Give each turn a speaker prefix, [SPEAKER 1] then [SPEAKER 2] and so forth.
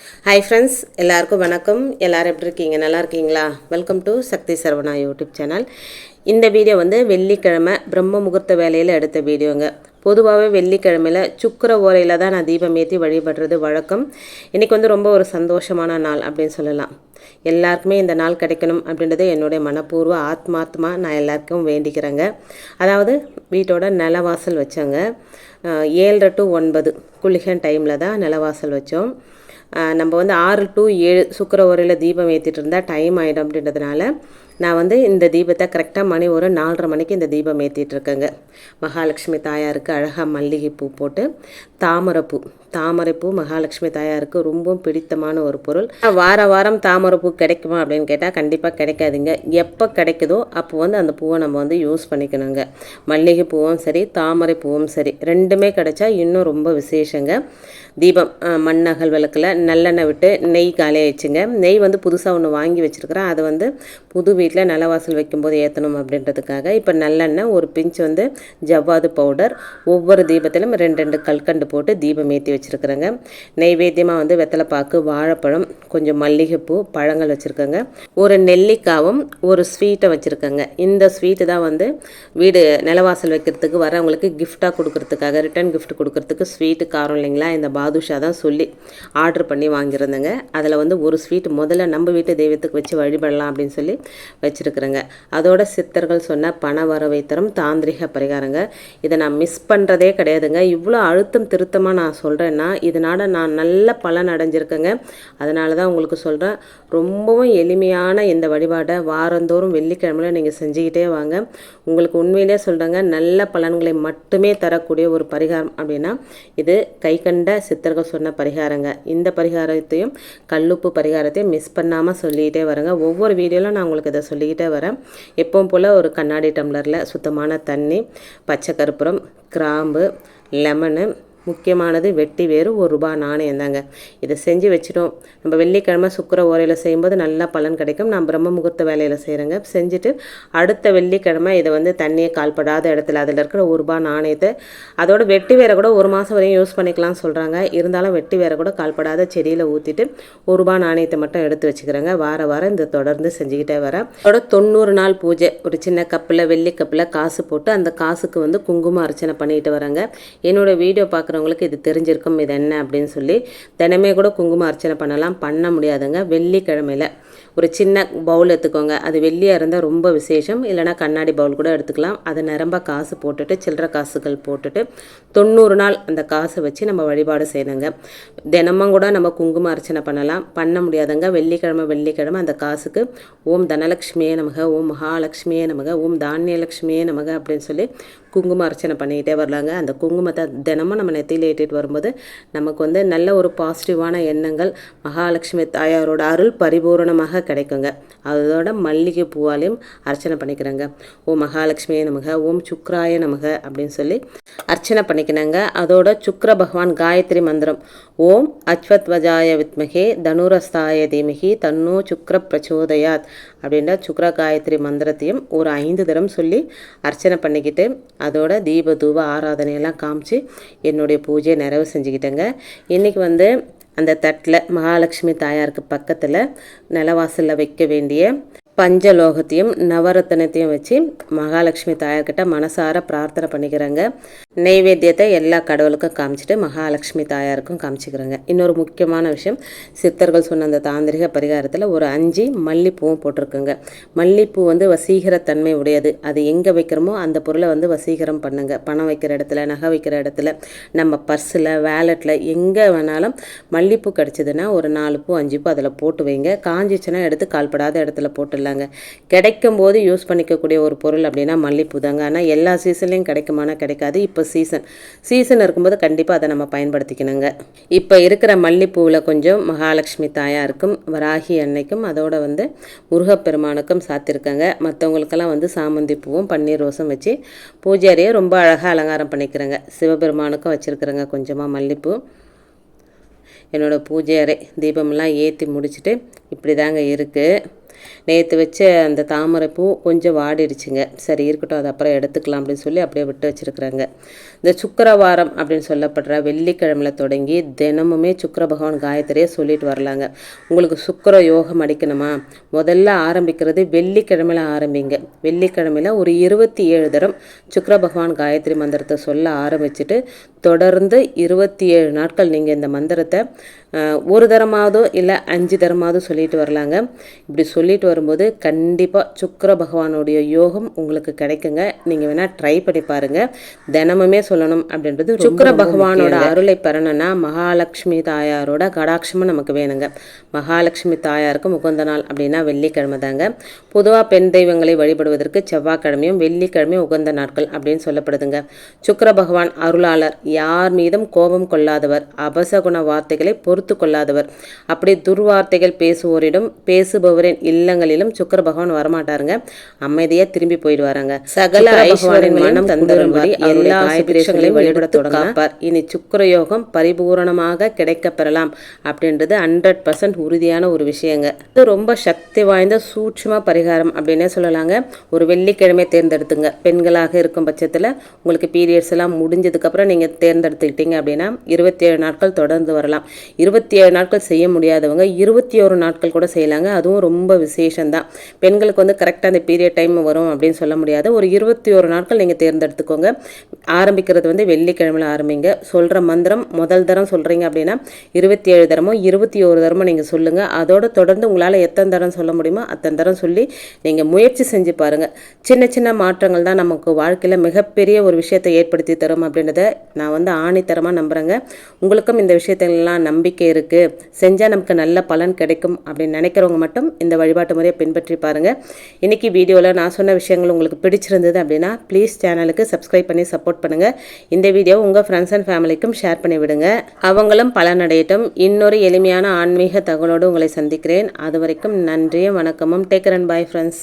[SPEAKER 1] Hi friends, எல்லாருக்கும் வணக்கம். எல்லோரும் எப்படி இருக்கீங்க? நல்லா இருக்கீங்களா? Welcome to Shakti Saravana YouTube channel. இந்த வீடியோ வந்து வெள்ளிக்கிழமை பிரம்ம முகூர்த்த வேலையில் எடுத்த வீடியோங்க. பொதுவாகவே வெள்ளிக்கிழமையில் சுக்கிர ஓரையில் தான் நான் தீபம் ஏற்றி வழிபடுறது வழக்கம். இன்றைக்கி வந்து ரொம்ப ஒரு சந்தோஷமான நாள் அப்படின்னு சொல்லலாம். எல்லாருக்குமே இந்த நாள் கிடைக்கணும் அப்படின்றது என்னுடைய மனப்பூர்வ ஆத்மார்த்தமாக நான் எல்லாருக்கும் வேண்டிக்கிறேங்க. அதாவது வீட்டோட நிலவாசல் வச்சோங்க. 7:30 to 9 குளிகன் டைமில் தான் நிலவாசல் வச்சோம். நம்ம வந்து 6 to 7 சுக்கிர ஓரையில் தீபம் ஏற்றிட்டு இருந்தால் டைம் ஆகிடும் அப்படின்றதுனால நான் வந்து இந்த தீபத்தை கரெக்டாக மணி ஒரு 4:30 மணிக்கு இந்த தீபம் ஏற்றிட்டுருக்கேங்க. மகாலட்சுமி தாயாருக்கு அழகாக மல்லிகைப்பூ போட்டு தாமரைப்பூ மகாலட்சுமி தாயாருக்கு ரொம்பவும் பிடித்தமான ஒரு பொருள். வாரம் தாமரைப்பூ கிடைக்குமா அப்படின்னு கேட்டால் கண்டிப்பாக கிடைக்காதுங்க. எப்போ கிடைக்குதோ அப்போ வந்து அந்த பூவை நம்ம வந்து யூஸ் பண்ணிக்கணுங்க. மல்லிகைப்பூவும் சரி தாமரைப்பூவும் சரி ரெண்டுமே கிடைச்சா இன்னும் ரொம்ப விசேஷங்க. தீபம் மண்ணகல் விளக்கில் நல்லெண்ணெய் விட்டு நெய் காலையை வச்சுங்க. நெய் வந்து புதுசாக ஒன்று வாங்கி வச்சுருக்கிறேன். அதை வந்து புது வீட்டில் நிலவாசல் வைக்கும்போது ஏற்றணும் அப்படின்றதுக்காக இப்போ நல்லெண்ணெய், ஒரு பிஞ்ச் வந்து ஜவ்வாது பவுடர், ஒவ்வொரு தீபத்திலும் 2 கல்கண்டு போட்டு தீபம் ஏற்றி வச்சுருக்குறேங்க. நெய்வேத்தியமாக வந்து வெத்தலைப்பாக்கு, வாழைப்பழம், கொஞ்சம் மல்லிகைப்பூ, பழங்கள் வச்சுருக்கேங்க. ஒரு நெல்லிக்காவும் ஒரு ஸ்வீட்டை வச்சுருக்கேங்க. இந்த ஸ்வீட்டு தான் வந்து வீடு நிலவாசல் வைக்கிறதுக்கு வரவங்களுக்கு கிஃப்டாக கொடுக்குறதுக்காக, ரிட்டன் கிஃப்ட் கொடுக்குறதுக்கு. ஸ்வீட்டு காரம் இல்லைங்களா, இந்த பாதுஷா தான் சொல்லி ஆர்டர் பண்ணி வாங்கியிருந்தேங்க. அதில் வந்து ஒரு ஸ்வீட் முதல்ல நம்ம வீட்டு தெய்வத்துக்கு வச்சு வழிபடலாம் அப்படின்னு சொல்லி வச்சுருக்குறேங்க. அதோட சித்தர்கள் சொன்ன பண வரவை தரும் தாந்திரிக பரிகாரங்க. இதை நான் மிஸ் பண்ணுறதே கிடையாதுங்க. இவ்வளோ அழுத்தம் திருத்தமாக நான் சொல்கிறேன்னா இதனால் நான் நல்ல பலன் அடைஞ்சிருக்கேங்க. அதனால தான் உங்களுக்கு சொல்கிறேன். ரொம்பவும் எளிமையான இந்த வழிபாடை வாரந்தோறும் வெள்ளிக்கிழமையில் நீங்கள் செஞ்சுக்கிட்டே வாங்க. உங்களுக்கு உண்மையிலே சொல்கிறேங்க, நல்ல பலன்களை மட்டுமே தரக்கூடிய ஒரு பரிகாரம் அப்படின்னா இது கை கண்ட சித்தர்கள் சொன்ன பரிகாரங்க. இந்த பரிகாரத்தையும் கல்லுப்பு பரிகாரத்தையும் மிஸ் பண்ணாமல் சொல்லிக்கிட்டே வரேங்க. ஒவ்வொரு வீடியோவில் நான் உங்களுக்கு இதை சொல்லிக்கிட்டே வரேன். எப்பவும் போல் ஒரு கண்ணாடி டம்ளரில் சுத்தமான தண்ணி, பச்சை கற்பூரம், கிராம்பு, லெமனு, முக்கியமானது வெட்டி வேறு ₹1 நாணயம் தாங்க. இதை செஞ்சு வச்சிட்டோம். நம்ம வெள்ளிக்கிழமை சுக்கிர ஓரையில் செய்யும்போது நல்லா பலன் கிடைக்கும். நான் பிரம்ம முகூர்த்த வேலையில் செய்கிறேங்க. செஞ்சுட்டு அடுத்த வெள்ளிக்கிழமை இதை வந்து தண்ணியை கால்படாத இடத்துல அதில் இருக்கிற ₹1 நாணயத்தை, அதோட வெட்டி வேற கூட 1 மாதம் வரையும் யூஸ் பண்ணிக்கலாம்னு சொல்கிறாங்க. இருந்தாலும் வெட்டி வேற கூட கால்படாத செடியில் ஊற்றிட்டு ₹1 நாணயத்தை மட்டும் எடுத்து வச்சுக்கிறேங்க. வாரம் இந்த தொடர்ந்து செஞ்சுக்கிட்டே வரேன். அதோட 90 நாள் பூஜை. ஒரு சின்ன கப்பில், வெள்ளி கப்பில் காசு போட்டு அந்த காசுக்கு வந்து குங்கும அர்ச்சனை பண்ணிட்டு வரேங்க. என்னோடய வீடியோ பார்க்குறவங்களுக்கு இது தெரிஞ்சிருக்கும் இது என்ன அப்படின்னு சொல்லி. தினமே கூட குங்கும அர்ச்சனை பண்ண முடியாதுங்க. வெள்ளிக்கிழமையில் ஒரு சின்ன பவுல் எடுத்துக்கோங்க. அது வெள்ளியாக இருந்தால் ரொம்ப விசேஷம். இல்லைனா கண்ணாடி பவுல் கூட எடுத்துக்கலாம். அதை நிரம்ப காசு போட்டுட்டு, சில்லற காசுகள் போட்டுட்டு 90 நாள் அந்த காசை வச்சு நம்ம வழிபாடு செய்யணுங்க. தினமும் கூட நம்ம குங்கும அர்ச்சனை பண்ண முடியாதுங்க. வெள்ளிக்கிழமை அந்த காசுக்கு ஓம் தனலக்ஷ்மியே நமக, ஓம் மகாலட்சுமியே நமக, ஓம் தானியலக்ஷ்மியே நமக அப்படின்னு சொல்லி குங்கும அர்ச்சனை பண்ணிக்கிட்டே வரலாங்க. அந்த குங்குமத்தை தினமும் நம்ம நெத்தியில் ஏற்றிட்டு வரும்போது நமக்கு வந்து நல்ல ஒரு பாசிட்டிவான எண்ணங்கள், மகாலட்சுமி தாயாரோட அருள் பரிபூரணமாக கிடைக்குங்க. அதோட மல்லிகை பூவாலையும் அர்ச்சனை பண்ணிக்கிறேங்க. ஓம் மகாலட்சுமியே நமக, ஓம் சுக்ராய நமக அப்படின்னு சொல்லி அர்ச்சனை பண்ணிக்கணுங்க. அதோட சுக்ர பகவான் காயத்ரி மந்திரம், ஓம் அஸ்வத்வஜாய வித்மகே தனுரஸ்தாய தீமகி தன்னோ சுக்ர பிரச்சோதயாத் அப்படின்ற சுக்ர காயத்ரி மந்திரத்தையும் ஒரு 5 தரம் சொல்லி அர்ச்சனை பண்ணிக்கிட்டு அதோட தீப தூப ஆராதனையெல்லாம் காமிச்சு என்னுடைய பூஜையை நிறைவு செஞ்சுக்கிட்டேங்க. இன்றைக்கி வந்து அந்த தட்டில் மகாலட்சுமி தாயாருக்கு பக்கத்தில் நிலவாசலில் வைக்க வேண்டிய பஞ்சலோகத்தையும் நவரத்தனத்தையும் வச்சு மகாலட்சுமி தாயார்கிட்ட மனசார பிரார்த்தனை பண்ணிக்கிறேங்க. நெய்வேத்தியத்தை எல்லா கடவுளுக்கும் காமிச்சிட்டு மகாலட்சுமி தாயாருக்கும் காமிச்சிக்கிறேங்க. இன்னொரு முக்கியமான விஷயம், சித்தர்கள் சொன்ன அந்த தாந்திரிக பரிகாரத்தில் ஒரு 5 மல்லிப்பூவும் போட்டிருக்குங்க. மல்லிப்பூ வந்து வசீகரத்தன்மை உடையது. அது எங்கே வைக்கிறோமோ அந்த பொருளை வந்து வசீகரம் பண்ணுங்க. பணம் வைக்கிற இடத்துல, நகை வைக்கிற இடத்துல, நம்ம பர்ஸில், வேலெட்டில், எங்கே வேணாலும் மல்லிப்பூ கிடச்சிதுன்னா ஒரு 4 பூ 5 பூ அதில் போட்டு வைங்க. காஞ்சிச்சுன்னா எடுத்து கால்படாத இடத்துல போட்டுடலாங்க. கிடைக்கும் போது யூஸ் பண்ணிக்கக்கூடிய ஒரு பொருள் அப்படின்னா மல்லிப்பூ தாங்க. ஆனால் எல்லா சீசன்லையும் கிடைக்குமானா கிடைக்காது. இப்போ சீசன் இருக்கும்போது கண்டிப்பாக அதை நம்ம பயன்படுத்திக்கணுங்க. இப்போ இருக்கிற மல்லிப்பூவில் கொஞ்சம் மகாலட்சுமி தாயாருக்கும், வராகி அன்னைக்கும், அதோட வந்து முருகப்பெருமானுக்கும் சாத்திருக்காங்க. மற்றவங்களுக்கெல்லாம் வந்து சாமந்தி பூவும் பன்னீர் ரோஸும் வச்சு பூஜை அறையை ரொம்ப அழகாக அலங்காரம் பண்ணிக்கிறேங்க. சிவபெருமானுக்கும் வச்சுருக்குறேங்க கொஞ்சமாக மல்லிப்பூ. என்னோடய பூஜை அறை தீபமெல்லாம் ஏற்றி முடிச்சுட்டு இப்படி தாங்க இருக்குது. நேற்று வச்ச அந்த தாமரை பூ கொஞ்சம் வாடிடுச்சுங்க. சரி இருக்கட்டும், அது அப்புறம் எடுத்துக்கலாம் அப்படின்னு சொல்லி அப்படியே விட்டு வச்சுருக்குறாங்க. இந்த சுக்கிரவாரம் அப்படின்னு சொல்லப்படுற வெள்ளிக்கிழமையில் தொடங்கி தினமுமே சுக்கிர பகவான் காயத்ரியை சொல்லிட்டு வரலாங்க. உங்களுக்கு சுக்கிர யோகம் அடிக்கணுமா, முதல்ல ஆரம்பிக்கிறது வெள்ளிக்கிழமையில் ஆரம்பிங்க. வெள்ளிக்கிழமையில் ஒரு 27 தரம் சுக்கிர பகவான் காயத்ரி மந்திரத்தை சொல்ல ஆரம்பிச்சுட்டு தொடர்ந்து 27 நாட்கள் நீங்கள் இந்த மந்திரத்தை ஒரு தரமாவதோ இல்லை 5 தரமாவதோ சொல்லிட்டு வரலாங்க. இப்படி சொல்லிட்டு வரும்போது கண்டிப்பாக சுக்கிர பகவானுடைய யோகம் உங்களுக்கு கிடைக்குங்க. நீங்கள் வேணால் ட்ரை பண்ணி பாருங்கள். தினமுமே சொல்லணும் அப்படின்றது. சுக்கிர பகவானோட அருளை பெறணும்னா மகாலட்சுமி தாயாரோட கடாட்சமும் நமக்கு வேணுங்க. மகாலட்சுமி தாயாருக்கு உகந்த நாள் அப்படின்னா வெள்ளிக்கிழமை தாங்க. பொதுவாக பெண் தெய்வங்களை வழிபடுவதற்கு செவ்வாய்க்கிழமையும் வெள்ளிக்கிழமையும் உகந்த நாட்கள் அப்படின்னு சொல்லப்படுதுங்க. சுக்கிர பகவான் அருளாளர், யார் மீதும் கோபம் கொள்ளாதவர், அபசகுண வார்த்தைகளை பொறுத்து கொள்ளாதவர். அப்படி துர்வார்த்தைகள் பேசுபவரின் இல்லங்களிலும் சுக்கிர பகவான் வரமாட்டாருங்க. அமைதியா திரும்பி போயிடுவாருங்க. சகல ஐஸ்வர்யம் மனம் தந்தரும்படி எல்லா ஆயுதங்களையும் வழிபட தொடங்காப்பார். இனி சுக்கிர யோகம் பரிபூரணமாக கிடைக்க பெறலாம் அப்படின்றது 100% உறுதியான ஒரு விஷயங்க. இது ரொம்ப சக்தி வாய்ந்த சூட்சும பரிகாரம் அப்படின்னே சொல்லலாங்க. ஒரு வெள்ளிக்கிழமை தேர்ந்தெடுத்துங்க. பெண்களாக இருக்கும் பட்சத்தில் உங்களுக்கு பீரியட்ஸ் எல்லாம் முடிஞ்சதுக்கப்புறம் நீங்கள் தேர்ந்தெடுத்துக்கிட்டீங்க அப்படின்னா 27 நாட்கள் தொடர்ந்து வரலாம். 27 நாட்கள் செய்ய முடியாதவங்க 21 நாட்கள் கூட செய்யலாங்க. அதுவும் ரொம்ப விசேஷம்தான். பெண்களுக்கு வந்து கரெக்டாக அந்த பீரியட் டைம் வரும் அப்படின்னு சொல்ல முடியாது. ஒரு 21 நாட்கள் நீங்கள் தேர்ந்தெடுத்துக்கோங்க. ஆரம்பிக்கிறது வந்து வெள்ளிக்கிழமையில் ஆரம்பிங்க. சொல்கிற மந்திரம் முதல் தரம் சொல்கிறீங்க அப்படின்னா 27 தரமோ 21 தரமோ நீங்கள் சொல்லுங்கள். அதோடு தொடர்ந்து உங்களால் எத்தனை தரம் சொல்ல முடியுமோ அத்தனை தரம் சொல்லி நீங்கள் முயற்சி செஞ்சு பாருங்கள். சின்ன சின்ன மாற்றங்கள் தான் நமக்கு வாழ்க்கையில் மிகப்பெரிய ஒரு விஷயத்தை ஏற்படுத்தி தரும் அப்படின்றத நான் வந்து ஆணித்தரமாக நம்புகிறேங்க. உங்களுக்கும் இந்த விஷயத்தெல்லாம் நம்பிக்கை இருக்குது, செஞ்சால் நமக்கு நல்ல பலன் கிடைக்கும் அப்படின்னு நினைக்கிறவங்க மட்டும் இந்த வழிபாட்டு முறையை பின்பற்றி பாருங்கள். இன்றைக்கி வீடியோவில் நான் சொன்ன விஷயங்கள் உங்களுக்கு பிடிச்சிருந்தது அப்படின்னா ப்ளீஸ் சேனலுக்கு சப்ஸ்கிரைப் பண்ணி சப்போர்ட் பண்ணுங்கள். இந்த வீடியோ உங்கள் ஃப்ரெண்ட்ஸ் அண்ட் ஃபேமிலிக்கும் ஷேர் பண்ணி விடுங்க. அவங்களும் பலனடையட்டும். இன்னொரு எளிமையான ஆன்மீக தகவலோடு உங்களை சந்திக்கிறேன். அது வரைக்கும் நன்றியும் வணக்கமும். Take care and bye friends.